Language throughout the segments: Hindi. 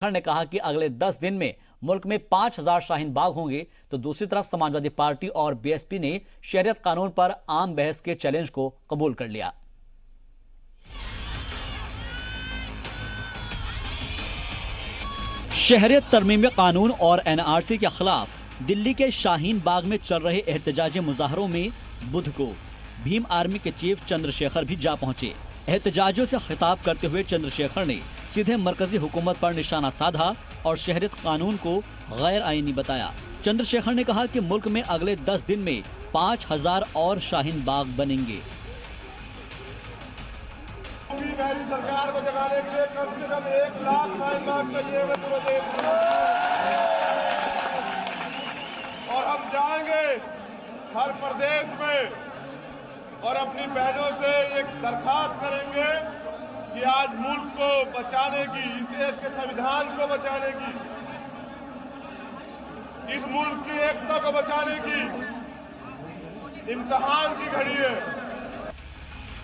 ने कहा कि अगले 10 दिन में मुल्क में 5,000 शाहीन बाग होंगे, तो दूसरी तरफ समाजवादी पार्टी और बीएसपी ने शहरियत कानून पर आम बहस के चैलेंज को कबूल कर लिया। शहरियत तरमीमी कानून और एनआरसी के खिलाफ दिल्ली के शाहीन बाग में चल रहे एहतजाजी मुजाहरों में बुध को भीम आर्मी के चीफ चंद्रशेखर भी जा पहुंचे। एहतजाजियों से खिताब करते हुए चंद्रशेखर ने सीधे मरकजी हुकूमत पर निशाना साधा और शहरियत कानून को गैर आईनी बताया। चंद्रशेखर ने कहा कि मुल्क में अगले 10 दिन में 5,000 और शाहीन बाग बनेंगे। सरकार को जगाने के लिए कम से कम 1 लाख शाहीन बाग चाहिए पूरे देश में। और हम जाएंगे हर प्रदेश में और अपनी बहनों से एक दरखास्त करेंगे कि आज मुल्क को बचाने की, इस देश के संविधान को बचाने की, इस मुल्क की एकता को बचाने की इम्तिहान की घड़ी है।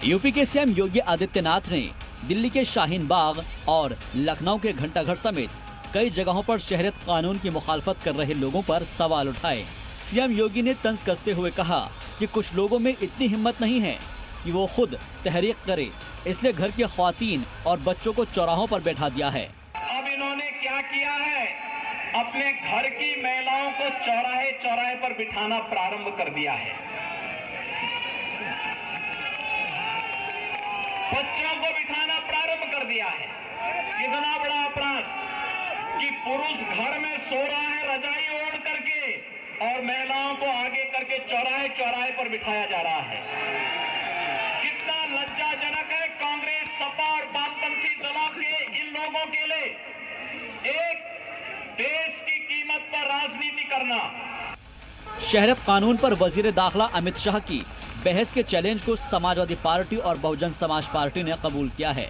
यूपी के सीएम योगी आदित्यनाथ ने दिल्ली के शाहीन बाग और लखनऊ के घंटाघर समेत कई जगहों पर शहरियत कानून की मुखालफत कर रहे लोगों पर सवाल उठाए। सीएम योगी ने तंज कसते हुए कहा कि कुछ लोगों में इतनी हिम्मत नहीं है कि वो खुद तहरीक करे, इसलिए घर की ख्वातीन और बच्चों को चौराहों पर बैठा दिया है। अब इन्होंने क्या किया है, अपने घर की महिलाओं को चौराहे चौराहे पर बिठाना प्रारंभ कर दिया है। बच्चों को बिठाना प्रारंभ कर दिया है। कितना बड़ा अपराध कि पुरुष घर में सो रहा है रजाई ओढ़ करके और महिलाओं को आगे करके चौराहे चौराहे पर बिठाया जा रहा है। कितना लज्जाजनक है कांग्रेस, सपा और वामपंथी दलों के इन लोगों के लिए एक देश की कीमत पर राजनीति करना। शहरियत कानून पर वजीर दाखिला अमित शाह की बहस के चैलेंज को समाजवादी पार्टी और बहुजन समाज पार्टी ने कबूल किया है।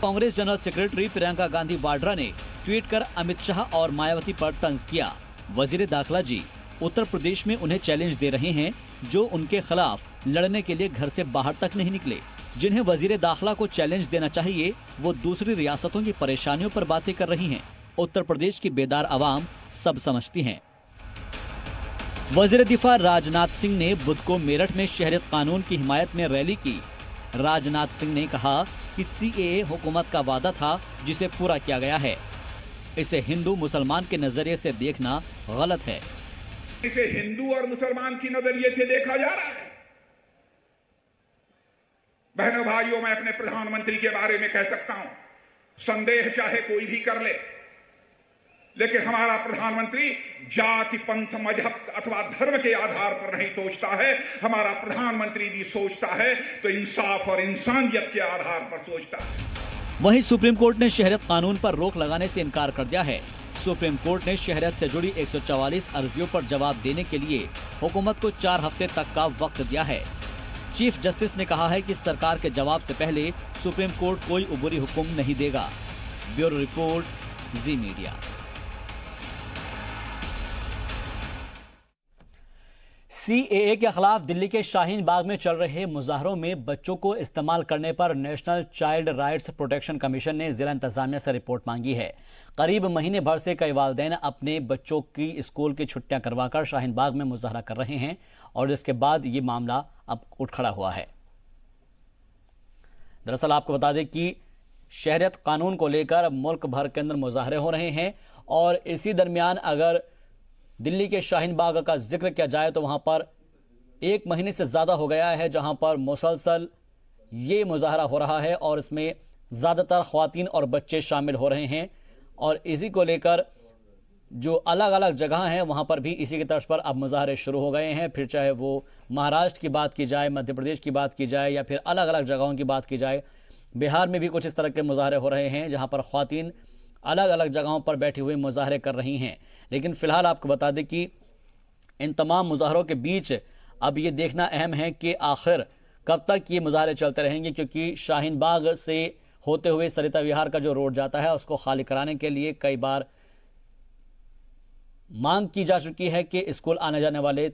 कांग्रेस जनरल सेक्रेटरी प्रियंका गांधी वाड्रा ने ट्वीट कर अमित शाह और मायावती पर तंज किया। वजीर दाखिला जी उत्तर प्रदेश में उन्हें चैलेंज दे रहे हैं जो उनके खिलाफ लड़ने के लिए घर से बाहर तक नहीं निकले। जिन्हें वजीर दाखिला को चैलेंज देना चाहिए वो दूसरी रियासतों की परेशानियों पर बातें कर रही हैं। उत्तर प्रदेश की बेदार आवाम सब समझती हैं। वजीर दिफा राजनाथ सिंह ने बुध को मेरठ में शहरियत कानून की हिमायत में रैली की। राजनाथ सिंह ने कहा कि सीएए हुकूमत का वादा था जिसे पूरा किया गया है। इसे हिंदू मुसलमान के नजरिए से देखना गलत है। इसे हिंदू और मुसलमान की नजरिए से देखा जा रहा है। बहनों भाइयों, मैं अपने प्रधानमंत्री के बारे में कह सकता हूं, संदेह चाहे कोई भी कर ले, लेकिन हमारा प्रधानमंत्री जाति, पंथ, मजहब अथवा धर्म के आधार पर नहीं सोचता है। हमारा प्रधानमंत्री भी सोचता है तो इंसाफ और इंसानियत के आधार पर सोचता है। वहीं सुप्रीम कोर्ट ने शहरियत कानून पर रोक लगाने से इनकार कर दिया है। सुप्रीम कोर्ट ने शहरियत से जुड़ी 144 अर्जियों पर जवाब देने के लिए हुकूमत को 4 हफ्ते तक का वक्त दिया है। चीफ जस्टिस ने कहा है कि सरकार के जवाब से पहले सुप्रीम कोर्ट कोई उबरी हुक्म नहीं देगा। ब्यूरो रिपोर्ट, जी मीडिया। सीएए के खिलाफ दिल्ली के शाहीन बाग में चल रहे मुजाहरों में बच्चों को इस्तेमाल करने पर national child rights protection commission ने जिला इंतजामिया से रिपोर्ट मांगी है। करीब महीने भर से कई वालिदैन अपने बच्चों की स्कूल की छुट्टियां करवाकर शाहीन बाग में मुजाहरा कर रहे हैं और जिसके बाद ये मामला अब उठ खड़ा हुआ है। दरअसल आपको बता दें कि शहरियत कानून को लेकर मुल्क भर के अंदर मुजाहरे हो रहे हैं और इसी दरमियान अगर दिल्ली के शाहीन बाग का जिक्र किया जाए तो वहां पर 1 महीने से ज़्यादा हो गया है जहां पर मुसलसल ये मुजाहरा हो रहा है और इसमें ज़्यादातर ख्वातीन और बच्चे शामिल हो रहे हैं और इसी को लेकर जो अलग अलग जगह हैं वहां पर भी इसी की तर्ज पर अब मुजाहरे शुरू हो गए हैं। फिर चाहे वो महाराष्ट्र की बात की जाए, मध्य प्रदेश की बात की जाए या फिर अलग अलग जगहों की बात की जाए, बिहार में भी कुछ इस तरह के मुजाहरे हो रहे हैं जहाँ पर ख्वातीन अलग अलग जगहों पर बैठी हुई मुजाहरे कर रही हैं। लेकिन फ़िलहाल आपको बता दें कि इन तमाम मुजाहरों के बीच अब ये देखना अहम है कि आखिर कब तक ये मुजाहरे चलते रहेंगे, क्योंकि शाहीन बाग से होते हुए सरिता विहार का जो रोड जाता है उसको खाली कराने के लिए कई बार मांग की जा चुकी है कि स्कूल आने जाने वाले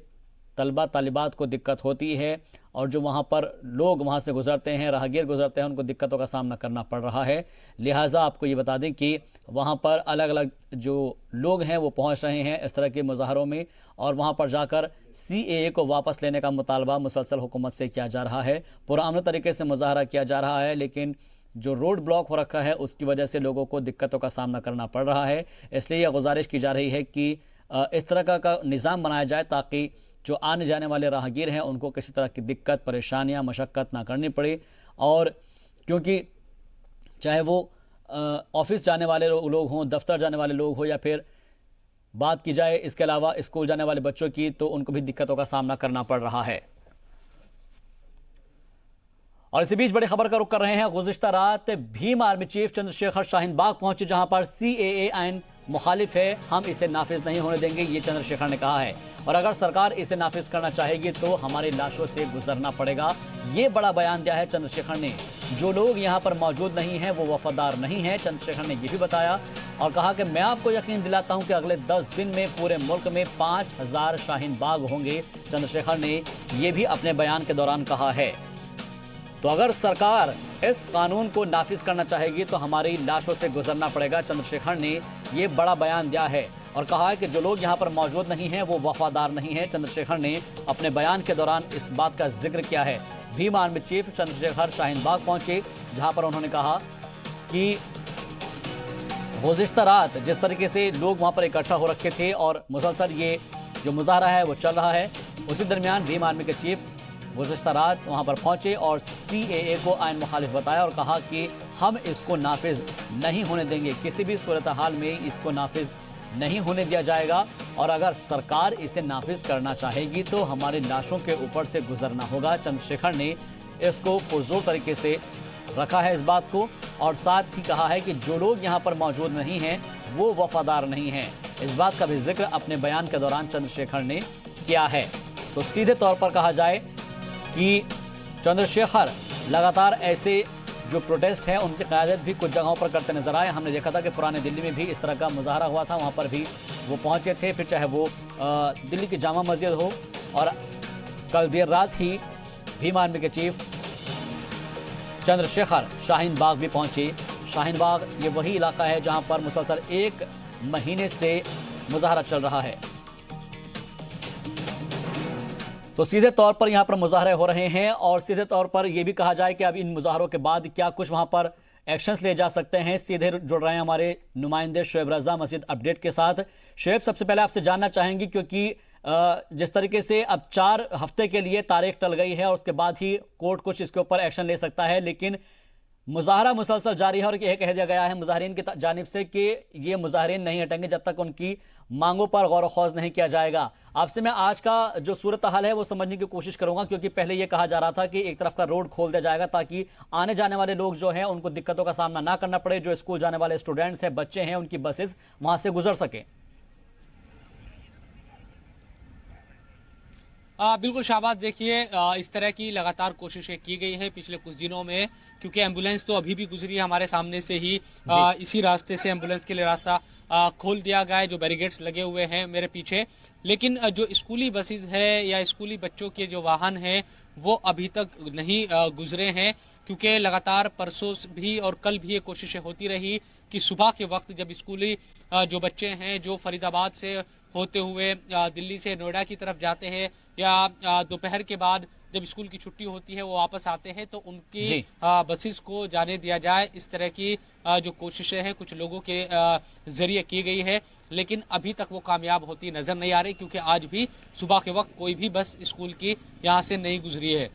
तलबा तालिबात को दिक्कत होती है और जो वहाँ पर लोग वहाँ से गुजरते हैं, राहगीर गुजरते हैं, उनको दिक्कतों का सामना करना पड़ रहा है। लिहाजा आपको ये बता दें कि वहाँ पर अलग अलग जो लोग हैं वो पहुँच रहे हैं इस तरह के मुजाहरों में, और वहाँ पर जाकर CAA को वापस लेने का मुतालबा मुसलसल हुकूमत से किया जा रहा है। पुरअमन तरीके से मुजाहरा किया जा रहा है, लेकिन जो रोड ब्लॉक हो रखा है उसकी वजह से लोगों को दिक्कतों का सामना करना पड़ रहा है। इसलिए यह गुजारिश की जा रही है कि इस तरह का निज़ाम बनाया जाए ताकि जो आने जाने वाले राहगीर हैं उनको किसी तरह की दिक्कत, परेशानियां, मशक्क़त ना करनी पड़े। और क्योंकि चाहे वो ऑफिस जाने वाले लोग हों, दफ्तर जाने वाले लोग हों, या फिर बात की जाए इसके अलावा स्कूल जाने वाले बच्चों की, तो उनको भी दिक्कतों का सामना करना पड़ रहा है। और इसी बीच बड़ी खबर का रुख कर रहे हैं। गुज़िश्ता रात भीम आर्मी चीफ चंद्रशेखर शाहीन बाग पहुंचे, जहां पर CAA आइन मुखालिफ है, हम इसे नाफिज नहीं होने देंगे, ये चंद्रशेखर ने कहा है। और अगर सरकार इसे नाफिज करना चाहेगी तो हमारी लाशों से गुजरना पड़ेगा, ये बड़ा बयान दिया है चंद्रशेखर ने। जो लोग यहाँ पर मौजूद नहीं हैं वो वफादार नहीं हैं, चंद्रशेखर ने यह भी बताया और कहा कि मैं आपको यकीन दिलाता हूं कि अगले 10 दिन में पूरे मुल्क में 5000 शाहीन बाग होंगे, चंद्रशेखर ने यह भी अपने बयान के दौरान कहा है। तो अगर सरकार इस कानून को नाफिज करना चाहेगी तो हमारी लाशों से गुजरना पड़ेगा, चंद्रशेखर ने ये बड़ा बयान दिया है और कहा है कि जो लोग यहाँ पर मौजूद नहीं हैं वो वफादार नहीं हैं। चंद्रशेखर ने अपने बयान के दौरान इस बात का जिक्र किया है। भीम आर्मी चीफ चंद्रशेखर शाहीन बाग पहुंचे, जहां पर उन्होंने कहा कि गुज़िश्ता रात जिस तरीके से लोग वहां पर इकट्ठा हो रखे थे और मुसलसल ये जो मुजाहरा है वो चल रहा है, उसी दरमियान भीम आर्मी के चीफ गुज़िश्ता रात वहां पर पहुंचे और CAA को आइन मुखालिफ बताया और कहा कि हम इसको नाफिज नहीं होने देंगे, किसी भी सूरत हाल में इसको नाफिज नहीं होने दिया जाएगा, और अगर सरकार इसे नाफिज करना चाहेगी तो हमारी लाशों के ऊपर से गुजरना होगा। चंद्रशेखर ने इसको पुरजोर तरीके से रखा है इस बात को, और साथ ही कहा है कि जो लोग यहाँ पर मौजूद नहीं हैं वो वफादार नहीं हैं। इस बात का भी जिक्र अपने बयान के दौरान चंद्रशेखर ने किया है। तो सीधे तौर पर कहा जाए कि चंद्रशेखर लगातार ऐसे जो प्रोटेस्ट है उनकी क़यादत भी कुछ जगहों पर करते नजर आए। हमने देखा था कि पुराने दिल्ली में भी इस तरह का मुजाहरा हुआ था, वहाँ पर भी वो पहुँचे थे, फिर चाहे वो दिल्ली की जामा मस्जिद हो, और कल देर रात ही भीम आर्मी के चीफ चंद्रशेखर शाहीन बाग भी पहुँचे। शाहीन बाग ये वही इलाका है जहाँ पर मुसलसल 1 महीने से मुजाहरा चल रहा है। तो सीधे तौर पर यहाँ पर मुजाहरे हो रहे हैं और सीधे तौर पर यह भी कहा जाए कि अब इन मुजाहरों के बाद क्या कुछ वहाँ पर एक्शंस ले जा सकते हैं। सीधे जुड़ रहे हैं हमारे नुमाइंदे शोएब रजा मस्जिद अपडेट के साथ। शोएब, सबसे पहले आपसे जानना चाहेंगे क्योंकि जिस तरीके से अब 4 हफ्ते के लिए तारीख टल गई है और उसके बाद ही कोर्ट कुछ इसके ऊपर एक्शन ले सकता है, लेकिन मुजाहरा मुसलसल जारी है और यह कह दिया गया है मुजाहरीन की जानिब से कि ये मुजाहरीन नहीं हटेंगे जब तक उनकी मांगों पर गौर खौज नहीं किया जाएगा। आपसे मैं आज का जो सूरत हाल है वो समझने की कोशिश करूंगा, क्योंकि पहले ये कहा जा रहा था कि एक तरफ का रोड खोल दिया जाएगा ताकि आने जाने वाले लोग जो हैं उनको दिक्कतों का सामना ना करना पड़े, जो स्कूल जाने वाले स्टूडेंट्स हैं, बच्चे हैं, उनकी बसेस वहां से गुजर सकें। बिल्कुल शाहबाज, देखिए इस तरह की लगातार कोशिशें की गई हैं पिछले कुछ दिनों में, क्योंकि एम्बुलेंस तो अभी भी गुजरी है हमारे सामने से ही। इसी रास्ते से एम्बुलेंस के लिए रास्ता खोल दिया गया है, जो बैरिकेड्स लगे हुए हैं मेरे पीछे। लेकिन जो स्कूली बसेस है या स्कूली बच्चों के जो वाहन हैं वो अभी तक नहीं गुजरे हैं, क्योंकि लगातार परसों भी और कल भी ये कोशिशें होती रही कि सुबह के वक्त जब स्कूली जो बच्चे हैं जो फरीदाबाद से होते हुए दिल्ली से नोएडा की तरफ जाते हैं या दोपहर के बाद जब स्कूल की छुट्टी होती है वो वापस आते हैं, तो उनकी बसेस को जाने दिया जाए। इस तरह की जो कोशिशें हैं कुछ लोगों के जरिए की गई है, लेकिन अभी तक वो कामयाब होती नजर नहीं आ रही, क्योंकि आज भी सुबह के वक्त कोई भी बस स्कूल की यहाँ से नहीं गुजरी है।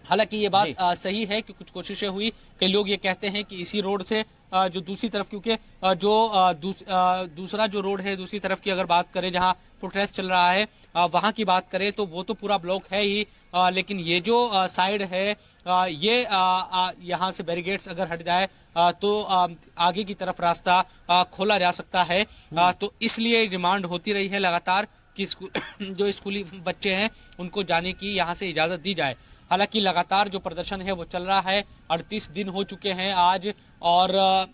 हालांकि ये बात सही है कि कुछ कोशिशें हुई, कई लोग ये कहते हैं कि इसी रोड से जो दूसरी तरफ, क्योंकि जो दूसरा जो रोड है दूसरी तरफ की अगर बात करें जहां प्रोटेस्ट चल रहा है वहां की बात करें तो वो तो पूरा ब्लॉक है ही, लेकिन ये जो साइड है ये यहां से बैरिकेड्स अगर हट जाए तो आगे की तरफ रास्ता खोला जा सकता है। तो इसलिए डिमांड होती रही है लगातार कि जो स्कूली बच्चे हैं उनको जाने की यहाँ से इजाज़त दी जाए। हालांकि लगातार जो प्रदर्शन है वो चल रहा है, 38 दिन हो चुके हैं आज, और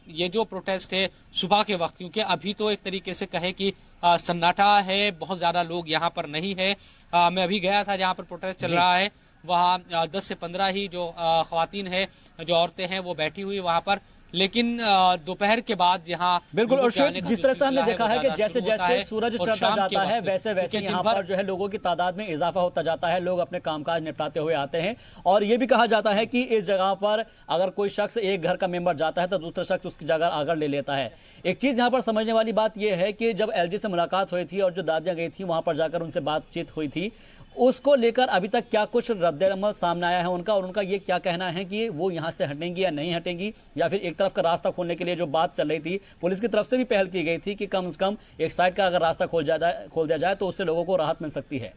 ये जो प्रोटेस्ट है सुबह के वक्त, क्योंकि अभी तो एक तरीके से कहे कि सन्नाटा है, बहुत ज़्यादा लोग यहाँ पर नहीं है। मैं अभी गया था जहाँ पर प्रोटेस्ट चल रहा है वहाँ 10 से 15 ही जो ख्वातीन है, जो औरतें हैं, वो बैठी हुई वहाँ पर। लेकिन दोपहर के बाद यहाँ बिल्कुल, और लोगों के आने का जिस तरह से हमने सिलसिला देखा है कि वो जैसे ज़्यादा शुरू होता जैसे है सूरज और चढ़ता शाम के जाता है वक्त वैसे वैसे क्योंकि यहाँ दिन भर पर जो है लोगों की तादाद में इजाफा होता जाता है, लोग अपने कामकाज निपटाते हुए आते हैं। और ये भी कहा जाता है कि इस जगह पर अगर कोई शख्स एक घर का मेंबर जाता है तो दूसरा शख्स उसकी जगह आकर ले लेता है। एक चीज यहाँ पर समझने वाली बात यह है कि जब एलजी से मुलाकात हुई थी और जो दादियां गई थी वहां पर जाकर उनसे बातचीत हुई थी, उसको लेकर अभी तक क्या कुछ रद्द-ए-अमल सामने आया है उनका, और उनका ये क्या कहना है कि वो यहाँ से हटेंगी या नहीं हटेंगी, या फिर एक तरफ का रास्ता खोलने के लिए जो बात चल रही थी, पुलिस की तरफ से भी पहल की गई थी कि कम से कम एक साइड का अगर रास्ता खोल दिया जाए तो उससे लोगों को राहत मिल सकती है।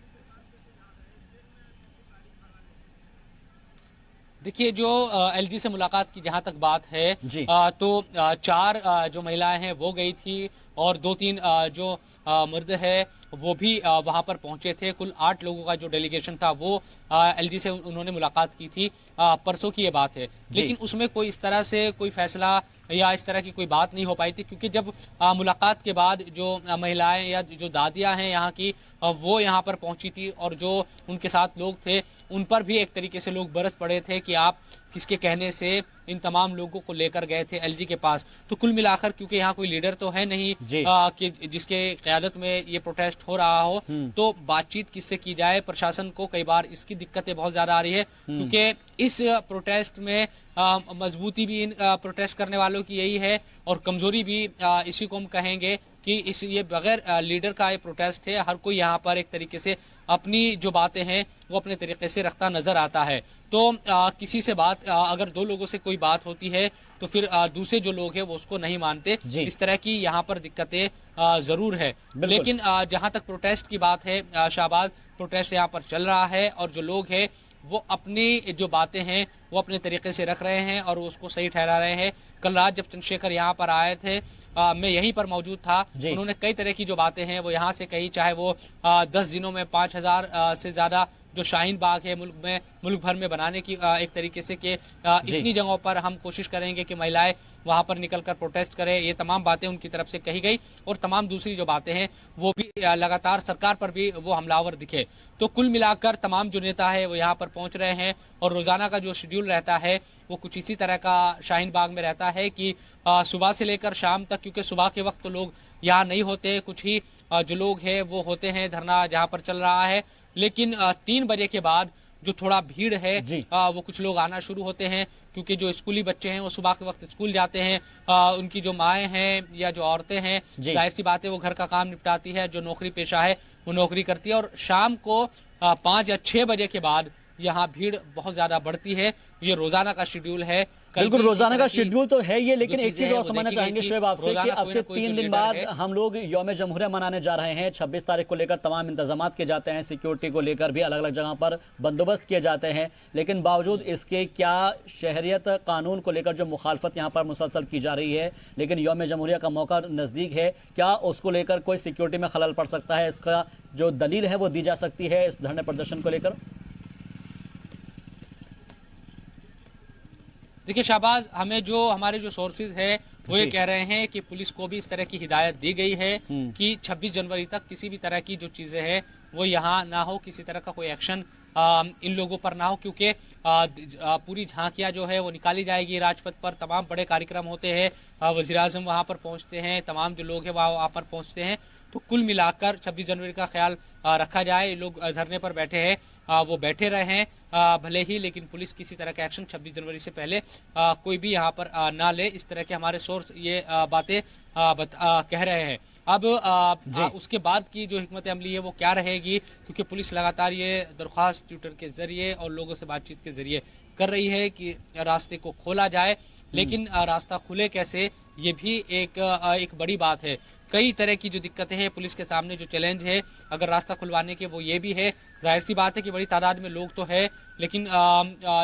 देखिए, जो एलजी से मुलाकात की जहां तक बात है, जी। तो 4 जो महिलाएं हैं वो गई थी और 2-3 जो मर्द है वो भी वहां पर पहुंचे थे। कुल 8 लोगों का जो डेलीगेशन था वो एलजी से उन्होंने मुलाकात की थी। परसों की ये बात है, लेकिन उसमें कोई इस तरह से कोई फैसला या इस तरह की कोई बात नहीं हो पाई थी, क्योंकि जब मुलाकात के बाद जो महिलाएं या जो दादियां हैं यहाँ की, वो यहाँ पर पहुंची थी और जो उनके साथ लोग थे उन पर भी एक तरीके से लोग बरस पड़े थे कि आप किसके कहने से इन तमाम लोगों को लेकर गए थे एलजी के पास। तो कुल मिलाकर, क्योंकि यहाँ कोई लीडर तो है नहीं कि जिसके क़यादत में ये प्रोटेस्ट हो रहा हो, तो बातचीत किससे की जाए। प्रशासन को कई बार इसकी दिक्कतें बहुत ज्यादा आ रही है, क्योंकि इस प्रोटेस्ट में मजबूती भी इन प्रोटेस्ट करने वालों की यही है और कमजोरी भी इसी को हम कहेंगे कि ये बगैर लीडर का ये प्रोटेस्ट है। हर कोई यहाँ पर एक तरीके से अपनी जो बातें हैं वो अपने तरीके से रखता नजर आता है। तो किसी से बात अगर 2 लोगों से कोई बात होती है तो फिर दूसरे जो लोग हैं वो उसको नहीं मानते। इस तरह की यहाँ पर दिक्कतें जरूर है। लेकिन जहाँ तक प्रोटेस्ट की बात है, शाहबाज, प्रोटेस्ट यहाँ पर चल रहा है और जो लोग हैं वो अपनी जो बातें हैं वो अपने तरीके से रख रहे हैं और उसको सही ठहरा रहे हैं। कल रात जब चंद्रशेखर यहाँ पर आए थे, मैं यहीं पर मौजूद था। उन्होंने कई तरह की जो बातें हैं वो यहाँ से कही, चाहे वो 10 दिनों में 5000 से ज्यादा जो शाहीन बाग है मुल्क भर में बनाने की एक तरीके से कि इतनी जगहों पर हम कोशिश करेंगे कि महिलाएं वहां पर निकलकर प्रोटेस्ट करें। ये तमाम बातें उनकी तरफ से कही गई और तमाम दूसरी जो बातें हैं वो भी लगातार सरकार पर भी वो हमलावर दिखे। तो कुल मिलाकर तमाम जो नेता है वो यहाँ पर पहुंच रहे हैं और रोजाना का जो शेड्यूल रहता है वो कुछ इसी तरह का शाहीन बाग में रहता है कि सुबह से लेकर शाम तक, क्योंकि सुबह के वक्त तो लोग यहाँ नहीं होते, कुछ ही जो लोग हैं वो होते हैं, धरना जहाँ पर चल रहा है। लेकिन 3 बजे के बाद जो थोड़ा भीड़ है वो कुछ लोग आना शुरू होते हैं, क्योंकि जो स्कूली बच्चे हैं वो सुबह के वक्त स्कूल जाते हैं, उनकी जो माएँ हैं या जो औरतें हैं, जाहिर सी बात है वो घर का काम निपटाती है, जो नौकरी पेशा है वो नौकरी करती है और शाम को 5 या 6 बजे के बाद यहाँ भीड़ बहुत ज्यादा बढ़ती है। ये रोजाना का शेड्यूल है। बिल्कुल, रोजाना का शेड्यूल तो है ये, लेकिन एक चीज और समझना चाहेंगे शोएब आपसे कि अब से 3 दिन बाद हम लोग यौम जमहूरिया मनाने जा रहे हैं। 26 तारीख को लेकर तमाम इंतजाम किए जाते हैं, सिक्योरिटी को लेकर भी अलग अलग जगह पर बंदोबस्त किए जाते हैं, लेकिन बावजूद इसके क्या शहरियत कानून को लेकर जो मुखालफत यहाँ पर मुसलसल की जा रही है, लेकिन यौम जमहूरिया का मौका नज़दीक है, क्या उसको लेकर कोई सिक्योरिटी में खलल पड़ सकता है? इसका जो दलील है वो दी जा सकती है इस धरने प्रदर्शन को लेकर? देखिए शाहबाज, हमें जो हमारे जो सोर्सेज है वो ये कह रहे हैं कि पुलिस को भी इस तरह की हिदायत दी गई है कि 26 जनवरी तक किसी भी तरह की जो चीजें हैं वो यहाँ ना हो, किसी तरह का कोई एक्शन इन लोगों पर ना हो, क्योंकि पूरी झांकियां जो है वो निकाली जाएगी राजपथ पर, तमाम बड़े कार्यक्रम होते हैं, वज़ीर आज़म वहाँ पर पहुँचते हैं, तमाम जो लोग हैं वहाँ पर पहुँचते हैं। तो कुल मिलाकर 26 जनवरी का ख्याल रखा जाए। लोग धरने पर बैठे हैं वो बैठे रहे हैं भले ही, लेकिन पुलिस किसी तरह का एक्शन 26 जनवरी से पहले कोई भी यहाँ पर ना ले, इस तरह के हमारे सोर्स ये बातें कह रहे हैं। अब उसके बाद की जो हिकमत अमली है वो क्या रहेगी, क्योंकि पुलिस लगातार ये दरख्वास्त ट्विटर के जरिए और लोगों से बातचीत के जरिए कर रही है कि रास्ते को खोला जाए, लेकिन रास्ता खुले कैसे, ये भी एक बड़ी बात है। कई तरह की जो दिक्कतें हैं पुलिस के सामने, जो चैलेंज है अगर रास्ता खुलवाने के, वो ये भी है। जाहिर सी बात है कि बड़ी तादाद में लोग तो है, लेकिन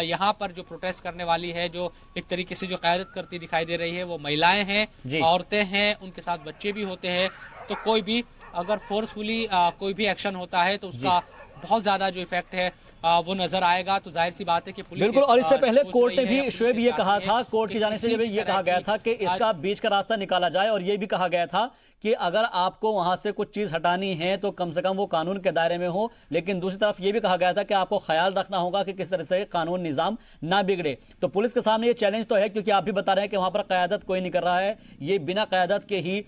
यहाँ पर जो प्रोटेस्ट करने वाली है, जो एक तरीके से जो क़यादत करती दिखाई दे रही है, वो महिलाएं हैं, औरतें हैं, उनके साथ बच्चे भी होते हैं। तो कोई भी अगर फोर्सफुली कोई भी एक्शन होता है तो उसका बहुत ज़्यादा जो इफेक्ट है वो नजर आएगा तो जाहिर सी बात है कि पुलिस बिल्कुल। और इससे पहले सोच कोर्ट रही ने है, भी पुलिस शोएब ये चाहती कहा है था, कोर्ट कि की जाने से किसी जब भी ये तरह कहा गया की था कि इसका बीच का रास्ता निकाला जाए, और ये भी कहा गया था कि अगर आपको वहां से कुछ चीज हटानी है तो कम से कम वो कानून के दायरे में हो। लेकिन दूसरी तरफ ये भी कहा गया था कि आपको ख्याल रखना होगा कि किस तरह से कानून निजाम ना बिगड़े। तो पुलिस के सामने ये चैलेंज तो है, क्योंकि आप भी बता रहे हैं कि वहां पर क़यादत कोई नहीं कर रहा है, ये बिना क़यादत के ही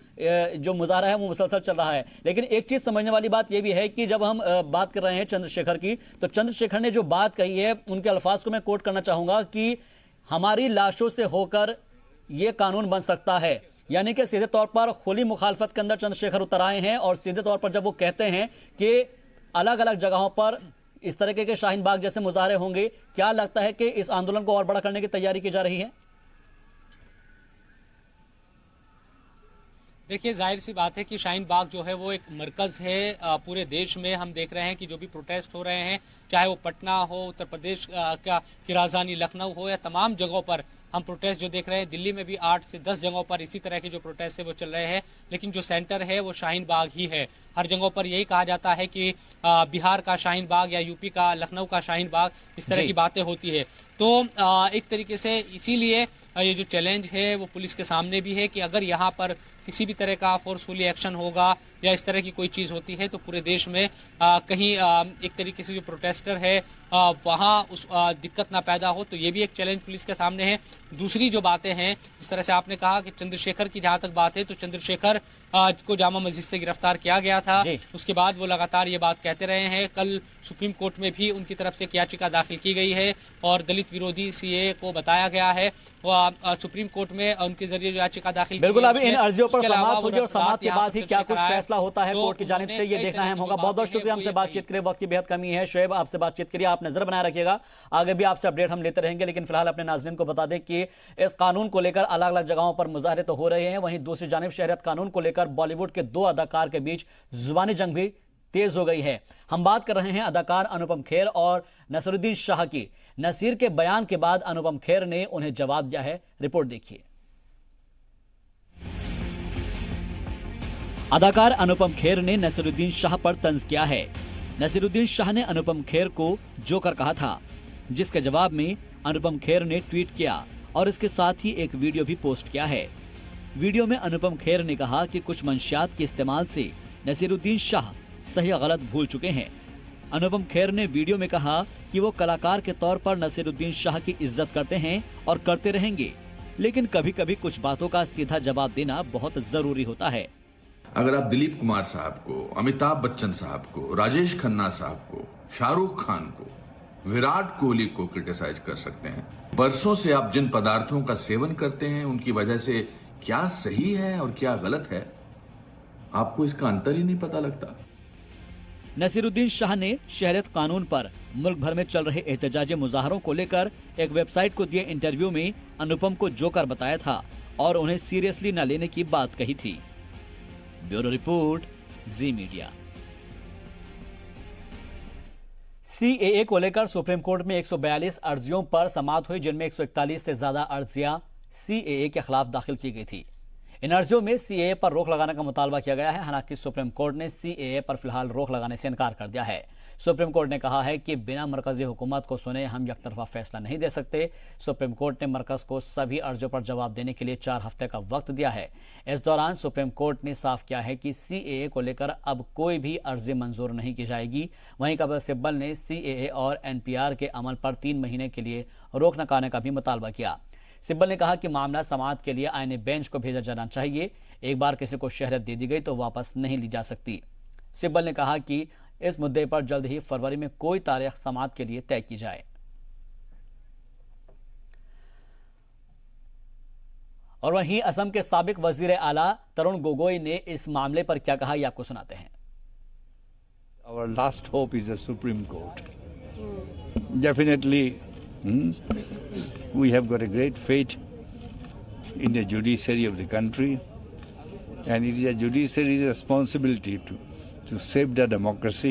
जो मुजाहरा है वो मुसलसल चल रहा है। लेकिन एक चीज समझने वाली बात यह भी है कि जब हम बात कर रहे हैं चंद्रशेखर की, तो चंद्रशेखर ने जो बात कही है उनके अल्फाज को मैं कोट करना चाहूंगा कि हमारी लाशों से होकर यह कानून बन सकता है। यानी कि सीधे तौर पर खुली मुखालफत के अंदर चंद्रशेखर उतर आए हैं, और सीधे तौर पर जब वो कहते हैं कि अलग अलग जगहों पर इस तरीके के शाहीन बाग जैसे मुजाहरे होंगे, क्या लगता है कि इस आंदोलन को और बड़ा करने की तैयारी की जा रही है? देखिए, जाहिर सी बात है कि शाहीन बाग जो है वो एक मरकज है पूरे देश में। हम देख रहे हैं कि जो भी प्रोटेस्ट हो रहे हैं, चाहे वो पटना हो, उत्तर प्रदेश की राजधानी लखनऊ हो, या तमाम जगहों पर हम प्रोटेस्ट जो देख रहे हैं। दिल्ली में भी 8 से 10 जगहों पर इसी तरह के जो प्रोटेस्ट है वो चल रहे हैं, लेकिन जो सेंटर है वो शाहीन बाग ही है। हर जगहों पर यही कहा जाता है कि बिहार का शाहीन बाग या यूपी का लखनऊ का शाहीन बाग, इस तरह की बातें होती है। तो एक तरीके से इसीलिए ये जो चैलेंज है वो पुलिस के सामने भी है कि अगर यहाँ पर किसी भी तरह का फोर्सफुली एक्शन होगा या इस तरह की कोई चीज़ होती है तो पूरे देश में कहीं एक तरीके से जो प्रोटेस्टर है वहाँ उस दिक्कत ना पैदा हो। तो ये भी एक चैलेंज पुलिस के सामने है। दूसरी जो बातें हैं, जिस तरह से आपने कहा कि चंद्रशेखर की जहाँ तक बात है, तो चंद्रशेखर को जामा मस्जिद से गिरफ्तार किया गया था, उसके बाद वो लगातार ये बात कहते रहे हैं। कल सुप्रीम कोर्ट में भी उनकी तरफ से एक याचिका दाखिल की गई है और दलित विरोधी सीए को बताया गया है। वो सुप्रीम कोर्ट में उनके जरिए जो याचिका दाखिल बिल्कुल अभी इन अर्जियों पर समाप्त होगी और समाप्त के बाद ही क्या कुछ फैसला होता है कोर्ट की जानिब से, ये देखना अहम होगा। बहुत बहुत शुक्रिया हमसे बातचीत के लिए, वक्त की बेहद कमी है। शोएब, आपसे बातचीत करिए, आप नजर बनाए रखिएगा, आगे भी आपसे अपडेट हम लेते रहेंगे। लेकिन फिलहाल अपने नाज़रीन को बता दें कि इस कानून को लेकर अलग अलग जगहों पर मुजाहरे तो हो रहे हैं, वहीं दूसरी जानिब शहरियत कानून को लेकर बॉलीवुड के 2 अदाकार के बीच जुबानी जंग भी तेज हो गई है। हम बात कर रहे हैं अदाकार अनुपम खेर और नसीरुद्दीन शाह की। नसीर के बयान के बाद अनुपम खेर ने उन्हें जवाब दिया है, रिपोर्ट देखिए। अदाकार अनुपम खेर ने नसीरुद्दीन शाह पर तंज किया है। नसीरुद्दीन शाह ने अनुपम खेर को जोकर कहा था, जिसके जवाब में अनुपम खेर ने ट्वीट किया और इसके साथ ही एक वीडियो भी पोस्ट किया है। वीडियो में अनुपम खेर ने कहा कि कुछ मंशियात के इस्तेमाल से नसीरुद्दीन शाह सही गलत भूल चुके हैं। अनुपम खेर ने वीडियो में कहा कि वो कलाकार के तौर पर नसीरुद्दीन शाह की इज्जत करते हैं और करते रहेंगे, लेकिन कभी कभी कुछ बातों का सीधा जवाब देना बहुत जरूरी होता है। अगर आप दिलीप कुमार साहब को, अमिताभ बच्चन साहब को, राजेश खन्ना साहब को, शाहरुख खान को, विराट कोहली को क्रिटिसाइज कर सकते हैं, बरसों से आप जिन पदार्थों का सेवन करते हैं उनकी वजह से क्या सही है और क्या गलत है, आपको इसका अंतर ही नहीं पता लगता। नसीरुद्दीन शाह ने शहरियत कानून पर मुल्क भर में चल रहे एहतजाजी मुजाहरों को लेकर एक वेबसाइट को दिए इंटरव्यू में अनुपम को जोकर बताया था और उन्हें सीरियसली न लेने की बात कही थी। ब्यूरो रिपोर्ट, जी मीडिया। सीएए को लेकर सुप्रीम कोर्ट में 142 अर्जियों पर समाअत हुई, जिनमें 141 से ज्यादा अर्जियां सीएए के खिलाफ दाखिल की गई थी। इन अर्जियों में सीएए पर रोक लगाने का मुतालबा किया गया है। हालांकि सुप्रीम कोर्ट ने सीएए पर फिलहाल रोक लगाने से इनकार कर दिया है। सुप्रीम कोर्ट ने कहा है कि बिना मरकजी हुकूमत को सुने हम एकतरफा फैसला नहीं दे सकते। सुप्रीम कोर्ट ने मरकज को सभी अर्जियों पर जवाब देने के लिए 4 हफ्ते का वक्त दिया है। इस दौरान सुप्रीम कोर्ट ने साफ किया है कि सीएए को लेकर अब कोई भी अर्जी मंजूर नहीं की जाएगी। वहीं कपिल सिब्बल ने सीएए और एनपीआर के अमल पर 3 महीने के लिए रोक लगाने का भी मुतालबा किया। सिब्बल ने कहा कि मामला समाअत के लिए आईने बेंच को भेजा जाना चाहिए। एक बार किसी को शहरियत दे दी गई तो वापस नहीं ली जा सकती। सिब्बल ने कहा कि इस मुद्दे पर जल्द ही फरवरी में कोई तारीख समाअत के लिए तय की जाए। और वहीं असम के साबिक वजीर आला तरुण गोगोई ने इस मामले पर क्या कहा, ये आपको सुनाते हैं। Our last hope is the Supreme Court. Definitely, we have got a great faith in the judiciary of the country, and it is a judiciary's responsibility to save the democracy,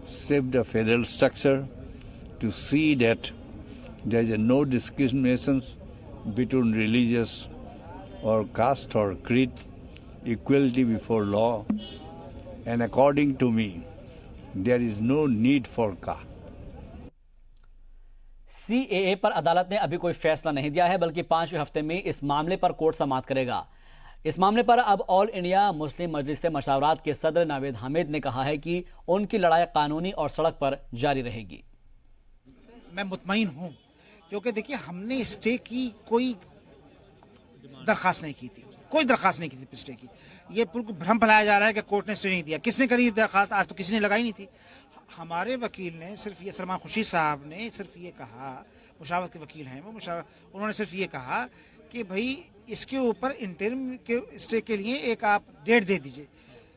save the federal structure, to see that there is no discrimination between religious or caste or creed, equality before law, and according to me, there is no need for CAA पर अदालत ने अभी कोई फैसला नहीं दिया है, बल्कि 5वें हफ्ते में इस मामले पर कोर्ट समाअत करेगा। इस मामले पर अब ऑल इंडिया मुस्लिम मजलिस मशावरात के सदर नावेद हामिद ने कहा है कि उनकी लड़ाई कानूनी और सड़क पर जारी रहेगी। मैं मुतमईन हूं, क्योंकि देखिए हमने स्टे की कोई दरखास्त नहीं की थी, कोई दरखास्त नहीं की थी स्टे की। ये बिल्कुल भ्रम फैलाया जा रहा है कि कोर्ट ने स्टे नहीं दिया। किसने करी दरखास्त? आज तो किसी ने लगाई नहीं थी। हमारे वकील ने सिर्फ ये, सलमान खुर्शीद साहब ने सिर्फ ये कहा, मुशावरत के वकील हैं वो, उन्होंने सिर्फ ये कहा कि भाई इसके ऊपर इंटरिम के स्टे के लिए एक आप डेट दे दीजिए,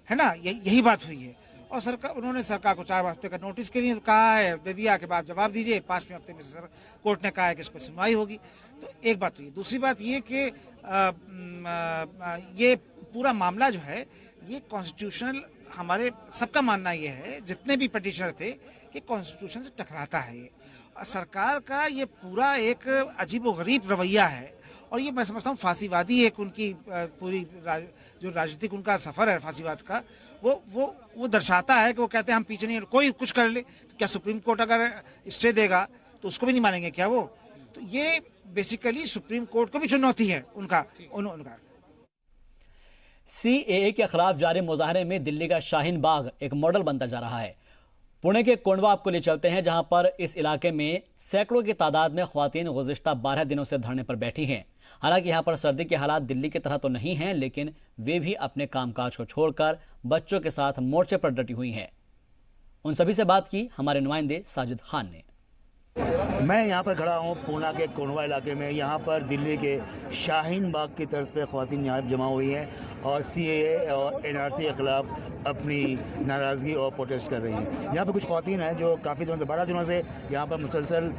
है ना, यही बात हुई है। और उन्होंने सरकार को 4 हफ्ते का नोटिस के लिए कहा है, दे दिया कि आप जवाब दीजिए। 5वें हफ्ते में कोर्ट ने कहा है कि इस पर सुनवाई होगी। तो एक बात हुई। दूसरी बात ये कि ये पूरा मामला जो है ये कॉन्स्टिट्यूशनल, हमारे सबका मानना ये है, जितने भी पिटिशनर थे, कि कॉन्स्टिट्यूशन से टकराता है ये। और सरकार का ये पूरा एक अजीबोगरीब रवैया है। और ये मैं समझता हूँ फांसीवादी एक उनकी पूरी जो राजनीतिक उनका सफ़र है फांसीवाद का, वो दर्शाता है कि वो कहते हैं हम पीछे नहीं, कोई कुछ कर ले। तो क्या सुप्रीम कोर्ट अगर स्टे देगा तो उसको भी नहीं मानेंगे क्या वो? तो ये बेसिकली सुप्रीम कोर्ट को भी चुनौती है उनका। सीएए के खिलाफ जारी मुजाहरे में दिल्ली का शाहीन बाग एक मॉडल बनता जा रहा है। पुणे के कोंडवा आपको ले चलते हैं, जहां पर इस इलाके में सैकड़ों की तादाद में ख्वातीन गुज़िश्ता 12 दिनों से धरने पर बैठी हैं। हालांकि यहां पर सर्दी के हालात दिल्ली की तरह तो नहीं हैं, लेकिन वे भी अपने कामकाज को छोड़कर बच्चों के साथ मोर्चे पर डटी हुई हैं। उन सभी से बात की हमारे नुमाइंदे साजिद खान ने। मैं यहाँ पर खड़ा हूँ पूना के कोंडवा इलाके में। यहाँ पर दिल्ली के शाहीन बाग की तर्ज पे ख्वातीन यहाँ जमा हुई हैं और सीएए और एनआरसी के ख़िलाफ़ अपनी नाराज़गी और प्रोटेस्ट कर रही हैं। यहाँ पर कुछ ख्वातीन हैं जो काफ़ी दिनों से 12 दिनों से यहाँ पर मुसलसल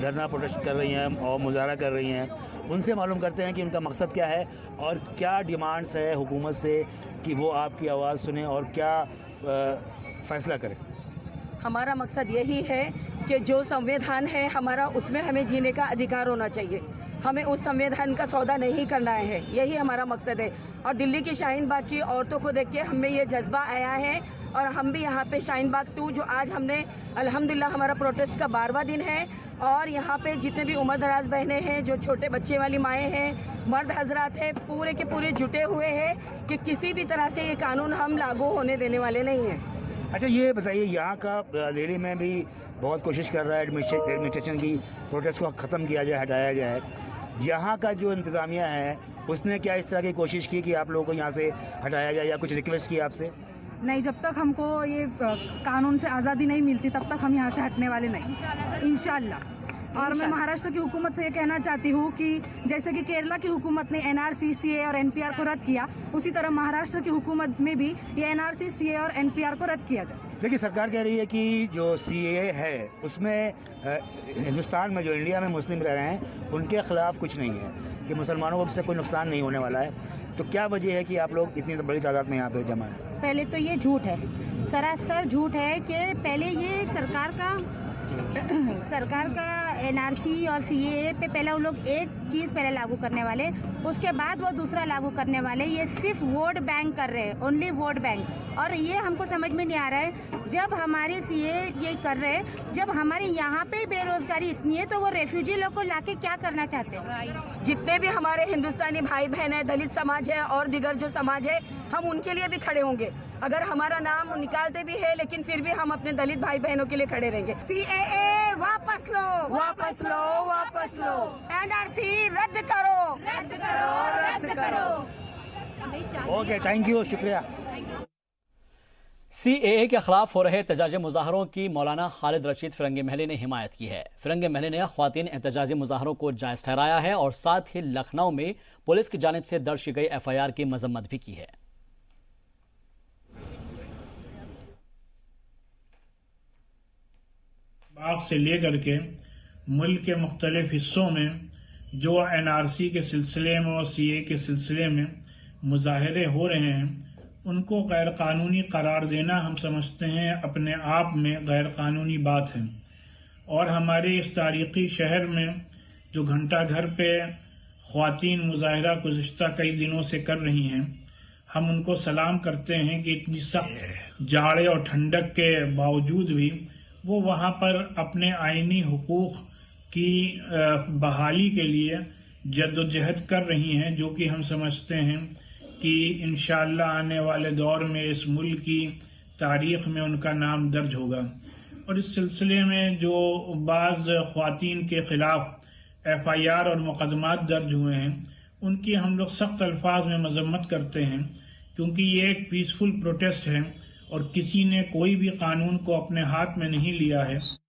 धरना प्रोटेस्ट कर रही हैं और मुजाहरा कर रही हैं। उनसे मालूम करते हैं कि उनका मकसद क्या है और क्या डिमांड्स है हुकूमत से कि वो आपकी आवाज़ सुने और क्या फ़ैसला करें। हमारा मकसद यही है कि जो संविधान है हमारा, उसमें हमें जीने का अधिकार होना चाहिए। हमें उस संविधान का सौदा नहीं करना है, यही हमारा मकसद है। और दिल्ली की शाहीन बाग की औरतों को देख के हमें ये जज्बा आया है और हम भी यहाँ पे शाहीन बाग 2 जो आज हमने अल्हम्दुलिल्लाह हमारा प्रोटेस्ट का 12वां दिन है। और यहाँ पे जितने भी उम्र दराज बहनें हैं, जो छोटे बच्चे वाली माएँ हैं, मर्द हजरात हैं, पूरे के पूरे जुटे हुए हैं कि किसी भी तरह से ये कानून हम लागू होने देने वाले नहीं हैं। अच्छा ये बताइए, यहाँ का दिल्ली में भी बहुत कोशिश कर रहा है एडमिनिस्ट्रेशन की प्रोटेस्ट को ख़त्म किया जाए, हटाया जाए। यहाँ का जो इंतज़ामिया है उसने क्या इस तरह की कोशिश की कि आप लोगों को यहाँ से हटाया जाए या कुछ रिक्वेस्ट की आपसे? नहीं, जब तक हमको ये कानून से आज़ादी नहीं मिलती तब तक हम यहाँ से हटने वाले नहीं, इंशाल्लाह। और मैं महाराष्ट्र की हुकूमत से ये कहना चाहती हूँ कि जैसे कि केरला की हुकूमत ने एनआरसी, सीए और एनपीआर को रद्द किया, उसी तरह महाराष्ट्र की हुकूमत में भी ये एनआरसी, सीए और एनपीआर को रद्द किया जाए। देखिए सरकार कह रही है कि जो सीए है उसमें हिंदुस्तान में जो इंडिया में मुस्लिम रह रहे हैं उनके ख़िलाफ़ कुछ नहीं है, कि मुसलमानों को इससे कोई नुकसान नहीं होने वाला है। तो क्या वजह है कि आप लोग इतनी बड़ी तादाद में यहाँ पे जमा हैं? पहले तो ये झूठ है, सरासर झूठ है कि पहले ये सरकार का एनआरसी और सीएए पे पहले वो लोग एक चीज़ पहले लागू करने वाले, उसके बाद वो दूसरा लागू करने वाले। ये सिर्फ वोट बैंक कर रहे हैं, ओनली वोट बैंक। और ये हमको समझ में नहीं आ रहा है, जब हमारे सीए ये कर रहे हैं, जब हमारे यहाँ पे बेरोजगारी इतनी है तो वो रेफ्यूजी लोग को लाके क्या करना चाहते हैं? जितने भी हमारे हिंदुस्तानी भाई बहन है, दलित समाज है और दीगर जो समाज है, हम उनके लिए भी खड़े होंगे। अगर हमारा नाम निकालते भी है लेकिन फिर भी हम अपने दलित भाई बहनों के लिए खड़े रहेंगे। सीएए वापस लो, वापस लो, वापस लो। एनआरसी रद्द करो, रद्द करो, रद्द करो। ओके, थैंक यू, शुक्रिया। सीएए के खिलाफ हो रहे एहतजाजी मुजाहरों की मौलाना खालिद रशीद फिरंगी महली ने हिमायत की है। फिरंगी महली ने ख्वातीन एहतजाजी मुजाहरों को जायज़ ठहराया है और साथ ही लखनऊ में पुलिस की जानिब से दर्ज की गई एफआईआर की मजम्मत भी की है। बाग से लेकर के मुल्क के मुख्तलिफ हिस्सों में जो एनआरसी के सिलसिले में और सीए के सिलसिले में मुजाहरे हो रहे हैं, उनको गैर कानूनी करार देना हम समझते हैं अपने आप में गैर कानूनी बात है। और हमारे इस तारीख़ी शहर में जो घंटा घर पे ख्वातीन मुजाहरा गुज़िश्ता कई दिनों से कर रही हैं, हम उनको सलाम करते हैं कि इतनी सख्त जाड़े और ठंडक के बावजूद भी वो वहाँ पर अपने आईनी हुकूक की बहाली के लिए जद्दोजहद कर रही हैं, जो कि हम समझते हैं कि इंशाअल्लाह आने वाले दौर में इस मुल्क की तारीख़ में उनका नाम दर्ज होगा। और इस सिलसिले में जो बाज़ ख़वातीन के ख़िलाफ़ FIR और मुक़दमात दर्ज हुए हैं, उनकी हम लोग सख्त अल्फाज में मज़म्मत करते हैं, क्योंकि ये एक पीसफुल प्रोटेस्ट है और किसी ने कोई भी कानून को अपने हाथ में नहीं लिया है।